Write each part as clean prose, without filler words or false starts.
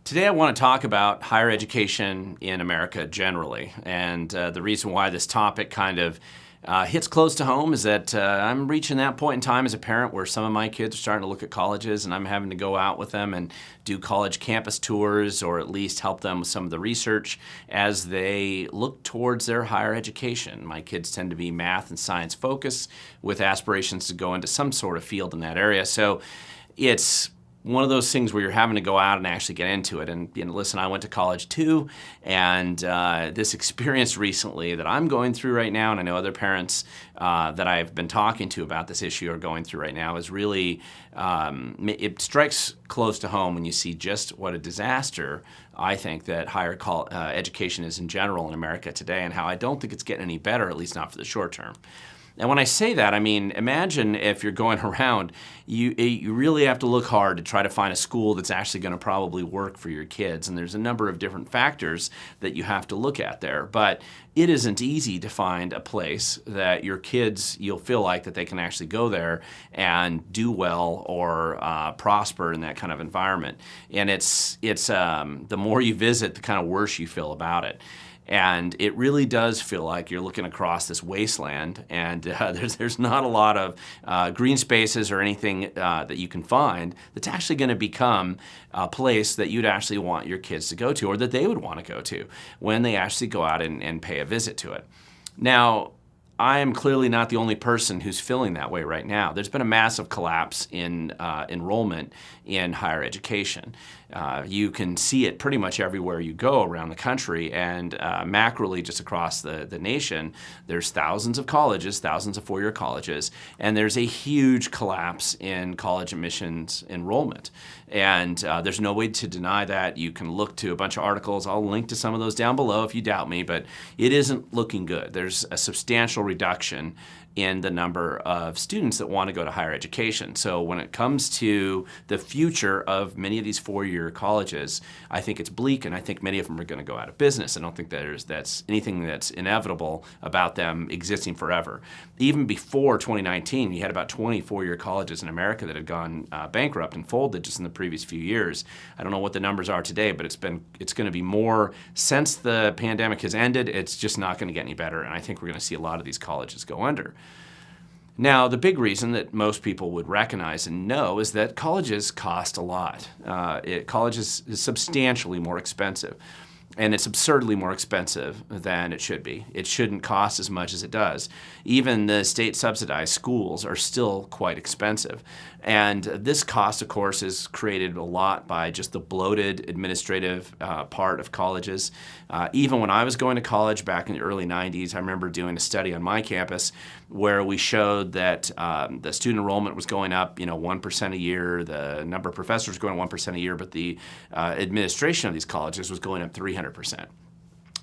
Today I want to talk about higher education in America generally, and the reason why this topic kind of hits close to home is that I'm reaching that point in time as a parent where some of my kids are starting to look at colleges, and I'm having to go out with them and do college campus tours, or at least help them with some of the research as they look towards their higher education. My kids tend to be math and science focused with aspirations to go into some sort of field in that area. So it's one of those things where you're having to go out and actually get into it. And listen, I went to college too, and this experience recently that I'm going through right now, and I know other parents that I've been talking to about this issue are going through right now, is really, it strikes close to home when you see just what a disaster I think that higher education is in general in America today, and how I don't think it's getting any better, at least not for the short term. And when I say that, I mean, imagine if you're going around, you really have to look hard to try to find a school that's actually going to probably work for your kids. And there's a number of different factors that you have to look at there. But it isn't easy to find a place that your kids, you'll feel like that they can actually go there and do well or prosper in that kind of environment. And it's the more you visit, the kind of worse you feel about it. And it really does feel like you're looking across this wasteland, and there's not a lot of green spaces or anything that you can find that's actually going to become a place that you'd actually want your kids to go to, or that they would want to go to when they actually go out and pay a visit to it. Now, I am clearly not the only person who's feeling that way right now. There's been a massive collapse in enrollment in higher education. You can see it pretty much everywhere you go around the country, and macroly just across the nation, there's thousands of colleges, thousands of four-year colleges, and there's a huge collapse in college admissions enrollment. And there's no way to deny that. You can look to a bunch of articles. I'll link to some of those down below if you doubt me, but it isn't looking good. There's a substantial reduction in the number of students that want to go to higher education. So when it comes to the future of many of these four-year colleges, I think it's bleak, and I think many of them are going to go out of business. I don't think that's anything that's inevitable about them existing forever. Even before 2019, you had about 20 four-year colleges in America that had gone bankrupt and folded just in the previous few years. I don't know what the numbers are today, but it's going to be more since the pandemic has ended. It's just not going to get any better, and I think we're going to see a lot of these colleges go under. Now, the big reason that most people would recognize and know is that colleges cost a lot. College is substantially more expensive, and it's absurdly more expensive than it should be. It shouldn't cost as much as it does. Even the state-subsidized schools are still quite expensive. And this cost, of course, is created a lot by just the bloated administrative part of colleges. Even when I was going to college back in the early 90s, I remember doing a study on my campus where we showed that the student enrollment was going up, 1% a year, the number of professors was going up 1% a year, but the administration of these colleges was going up 300%.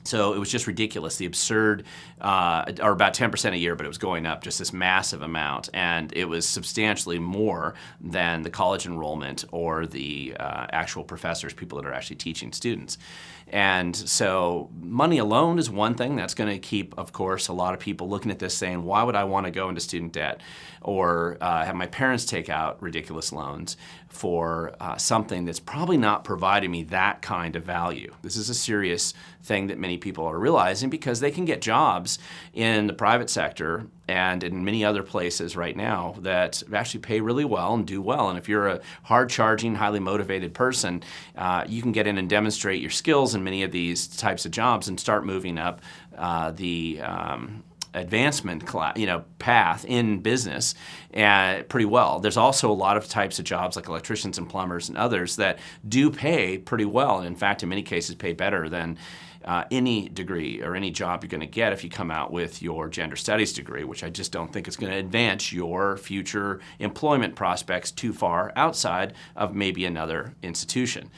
So it was just ridiculous, the absurd, or about 10% a year, but it was going up just this massive amount. And it was substantially more than the college enrollment or the actual professors, people that are actually teaching students. And so money alone is one thing that's going to keep, of course, a lot of people looking at this saying, why would I want to go into student debt or have my parents take out ridiculous loans for something that's probably not providing me that kind of value? This is a serious thing that many people are realizing, because they can get jobs in the private sector and in many other places right now that actually pay really well and do well. And if you're a hard-charging, highly motivated person, you can get in and demonstrate your skills in many of these types of jobs and start moving up the advancement path in business pretty well. There's also a lot of types of jobs like electricians and plumbers and others that do pay pretty well, and in fact, in many cases, pay better than any degree or any job you're going to get if you come out with your gender studies degree, which I just don't think is going to advance your future employment prospects too far outside of maybe another institution.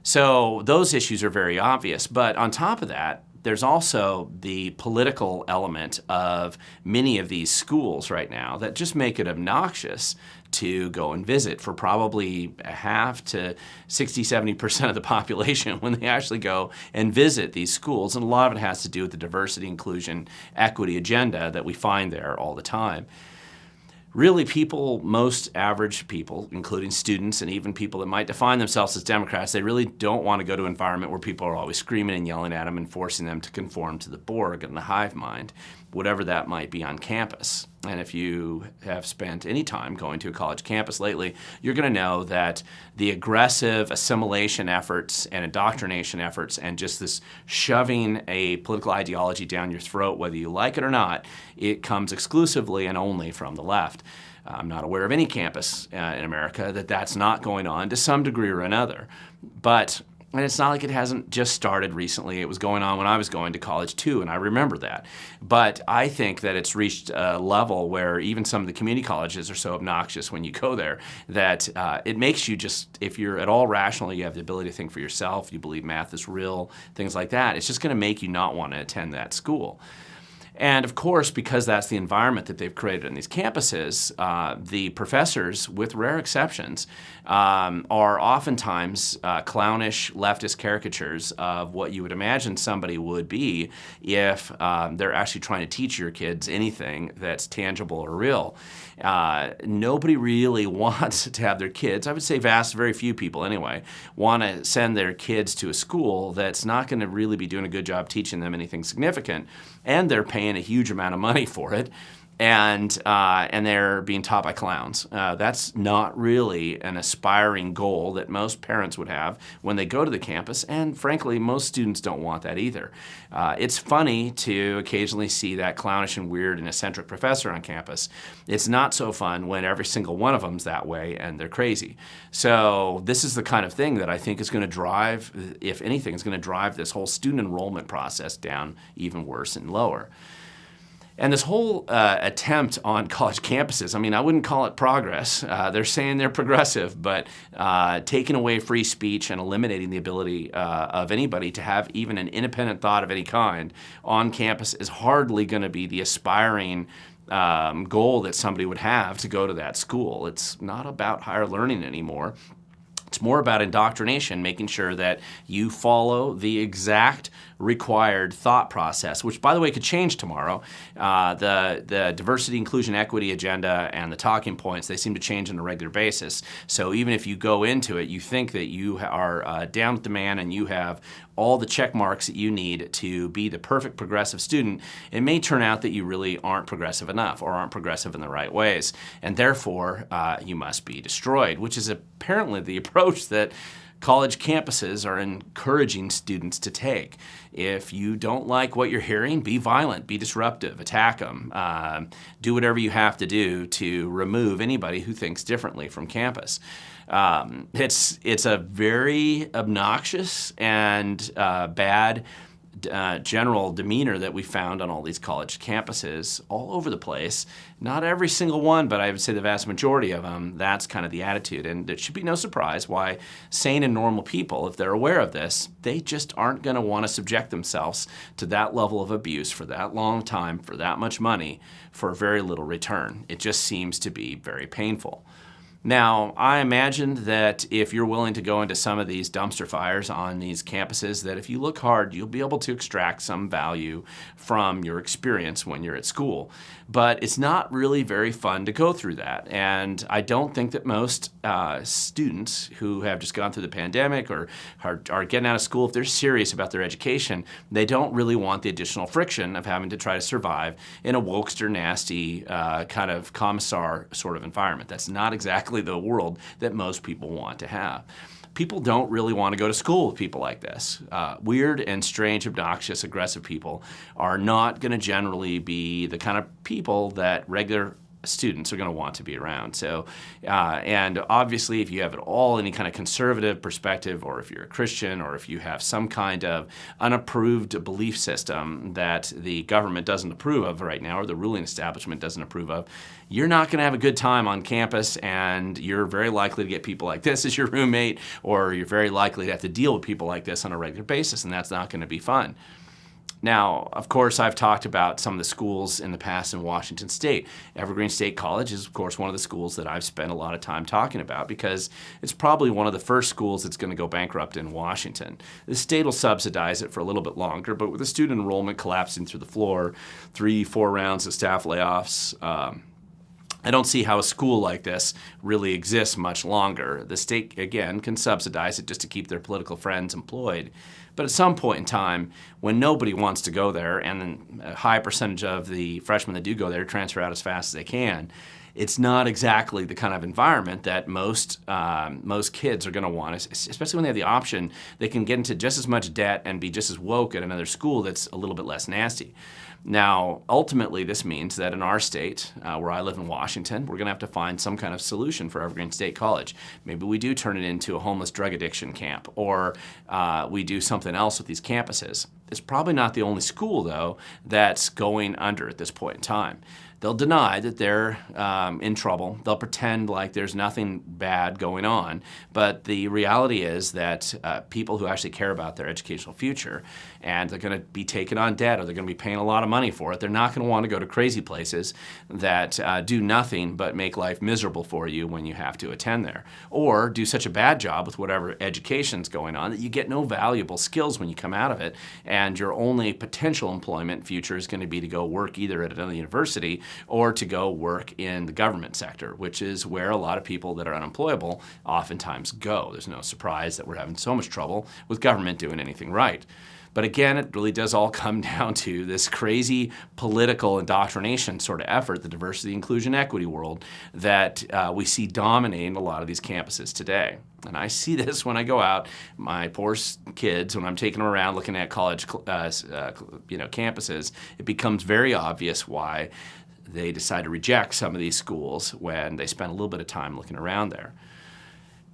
So those issues are very obvious. But on top of that, there's also the political element of many of these schools right now that just make it obnoxious to go and visit for probably half to 60–70% of the population when they actually go and visit these schools. And a lot of it has to do with the diversity, inclusion, equity agenda that we find there all the time. really people, most average people, including students and even people that might define themselves as Democrats, they really don't want to go to an environment where people are always screaming and yelling at them and forcing them to conform to the Borg and the hive mind, whatever that might be on campus. And if you have spent any time going to a college campus lately, you're going to know that the aggressive assimilation efforts and indoctrination efforts and just this shoving a political ideology down your throat, whether you like it or not, it comes exclusively and only from the left. I'm not aware of any campus in America that's not going on to some degree or another. And it's not like it hasn't just started recently. It was going on when I was going to college too, and I remember that. But I think that it's reached a level where even some of the community colleges are so obnoxious when you go there that it makes you just, if you're at all rational, you have the ability to think for yourself, you believe math is real, things like that, it's just going to make you not want to attend that school. And of course, because that's the environment that they've created in these campuses, the professors, with rare exceptions, are oftentimes clownish leftist caricatures of what you would imagine somebody would be if they're actually trying to teach your kids anything that's tangible or real. Nobody really wants to have their kids, I would say very few people anyway, want to send their kids to a school that's not going to really be doing a good job teaching them anything significant, and they're paying a huge amount of money for it, and they're being taught by clowns. That's not really an aspiring goal that most parents would have when they go to the campus, and frankly, most students don't want that either. It's funny to occasionally see that clownish and weird and eccentric professor on campus. It's not so fun when every single one of them's that way and they're crazy. So this is the kind of thing that I think is going to drive, if anything, is going to drive this whole student enrollment process down even worse and lower. And this whole attempt on college campuses, I mean, I wouldn't call it progress. They're saying they're progressive, but taking away free speech and eliminating the ability of anybody to have even an independent thought of any kind on campus is hardly going to be the aspiring goal that somebody would have to go to that school. It's not about higher learning anymore. It's more about indoctrination, making sure that you follow the exact required thought process, which, by the way, could change tomorrow. The diversity, inclusion, equity agenda and the talking points, they seem to change on a regular basis. So even if you go into it, you think that you are down with the man and you have all the check marks that you need to be the perfect progressive student, it may turn out that you really aren't progressive enough or aren't progressive in the right ways. And therefore, you must be destroyed, which is apparently the approach that college campuses are encouraging students to take. If you don't like what you're hearing, be violent, be disruptive, attack them, do whatever you have to do to remove anybody who thinks differently from campus. It's a very obnoxious and bad general demeanor that we found on all these college campuses all over the place. Not every single one, but I would say the vast majority of them, that's kind of the attitude. And it should be no surprise why sane and normal people, if they're aware of this, they just aren't going to want to subject themselves to that level of abuse for that long time, for that much money, for very little return. It just seems to be very painful. Now, I imagined that if you're willing to go into some of these dumpster fires on these campuses, that if you look hard, you'll be able to extract some value from your experience when you're at school. But it's not really very fun to go through that. And I don't think that most students who have just gone through the pandemic or are getting out of school, if they're serious about their education, they don't really want the additional friction of having to try to survive in a wokester, nasty, kind of commissar sort of environment. That's not exactly the world that most people want to have. People don't really want to go to school with people like this. Weird and strange, obnoxious, aggressive people are not going to generally be the kind of people that regular students are going to want to be around. So, and obviously if you have at all any kind of conservative perspective, or if you're a Christian, or if you have some kind of unapproved belief system that the government doesn't approve of right now, or the ruling establishment doesn't approve of, you're not going to have a good time on campus, and you're very likely to get people like this as your roommate, or you're very likely to have to deal with people like this on a regular basis, and that's not going to be fun. Now, of course, I've talked about some of the schools in the past in Washington State. Evergreen State College is, of course, one of the schools that I've spent a lot of time talking about because it's probably one of the first schools that's going to go bankrupt in Washington. The state will subsidize it for a little bit longer, but with the student enrollment collapsing through the floor, 3-4 rounds of staff layoffs, I don't see how a school like this really exists much longer. The state, again, can subsidize it just to keep their political friends employed. But at some point in time, when nobody wants to go there, and a high percentage of the freshmen that do go there transfer out as fast as they can, it's not exactly the kind of environment that most kids are going to want, especially when they have the option. They can get into just as much debt and be just as woke at another school that's a little bit less nasty. Now, ultimately, this means that in our state, where I live in Washington, we're going to have to find some kind of solution for Evergreen State College. Maybe we do turn it into a homeless drug addiction camp, or we do something else with these campuses. It's probably not the only school, though, that's going under at this point in time. They'll deny that they're in trouble. They'll pretend like there's nothing bad going on. But the reality is that people who actually care about their educational future, and they're going to be taking on debt, or they're going to be paying a lot of money for it, they're not going to want to go to crazy places that do nothing but make life miserable for you when you have to attend there. Or do such a bad job with whatever education's going on that you get no valuable skills when you come out of it, and your only potential employment future is going to be to go work either at another university or to go work in the government sector, which is where a lot of people that are unemployable oftentimes go. There's no surprise that we're having so much trouble with government doing anything right. But again, it really does all come down to this crazy political indoctrination sort of effort, the diversity, inclusion, equity world that we see dominating a lot of these campuses today. And I see this when I go out, my poor kids, when I'm taking them around looking at college campuses, it becomes very obvious why they decide to reject some of these schools when they spend a little bit of time looking around there.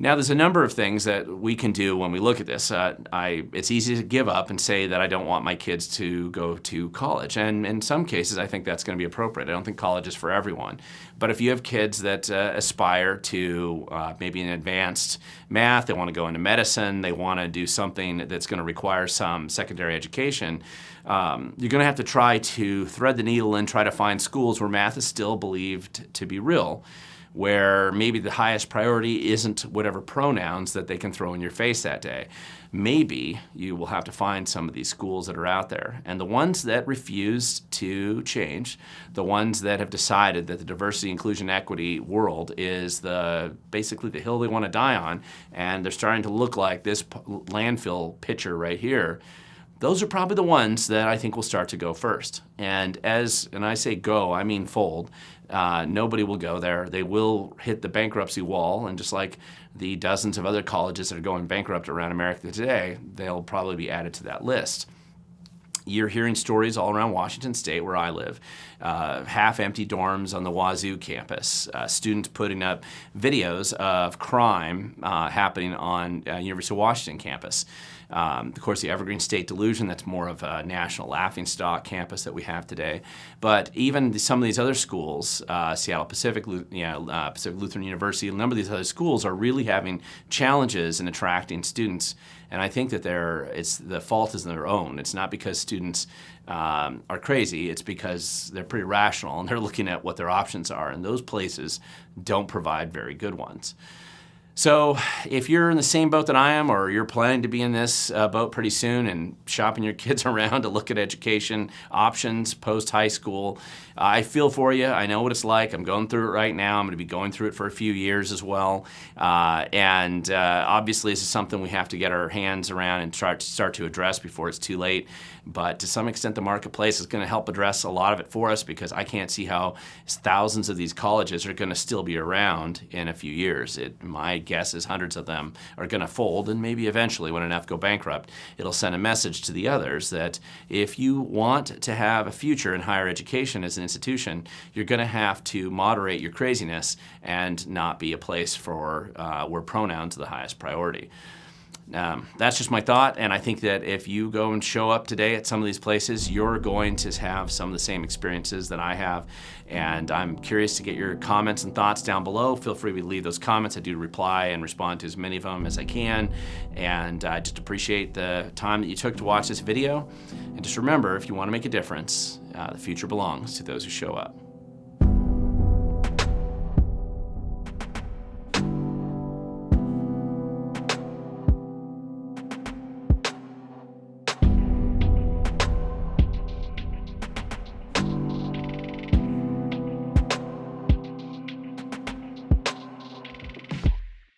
Now, there's a number of things that we can do when we look at this. It's easy to give up and say that I don't want my kids to go to college. And in some cases, I think that's going to be appropriate. I don't think college is for everyone. But if you have kids that aspire to maybe an advanced math, they want to go into medicine, they want to do something that's going to require some secondary education, you're going to have to try to thread the needle and try to find schools where math is still believed to be real, where maybe the highest priority isn't whatever pronouns that they can throw in your face that day. Maybe you will have to find some of these schools that are out there. And the ones that refuse to change, the ones that have decided that the diversity, inclusion, equity world is basically the hill they want to die on, and they're starting to look like this landfill picture right here, those are probably the ones that I think will start to go first. And I say go, I mean fold. Nobody will go there. They will hit the bankruptcy wall, and just like the dozens of other colleges that are going bankrupt around America today, they'll probably be added to that list. You're hearing stories all around Washington State, where I live, half-empty dorms on the Wazoo campus, students putting up videos of crime happening on University of Washington campus. Of course, the Evergreen State Delusion, that's more of a national laughingstock campus that we have today. But even some of these other schools, Seattle Pacific, Pacific Lutheran University, a number of these other schools are really having challenges in attracting students. And I think that the fault is their own. It's not because students are crazy. It's because they're pretty rational and they're looking at what their options are. And those places don't provide very good ones. So if you're in the same boat that I am, or you're planning to be in this boat pretty soon and shopping your kids around to look at education options post-high school, I feel for you. I know what it's like. I'm going through it right now. I'm going to be going through it for a few years as well. Obviously, this is something we have to get our hands around and start to address before it's too late. But to some extent, the marketplace is going to help address a lot of it for us, because I can't see how thousands of these colleges are going to still be around in a few years. My guess is hundreds of them are going to fold, and maybe eventually, when enough go bankrupt, it'll send a message to the others that if you want to have a future in higher education as an institution, you're going to have to moderate your craziness and not be a place for where pronouns are the highest priority. That's just my thought, and I think that if you go and show up today at some of these places, you're going to have some of the same experiences that I have, and I'm curious to get your comments and thoughts down below. Feel free to leave those comments. I do reply and respond to as many of them as I can, and I just appreciate the time that you took to watch this video. And just remember, if you want to make a difference, the future belongs to those who show up.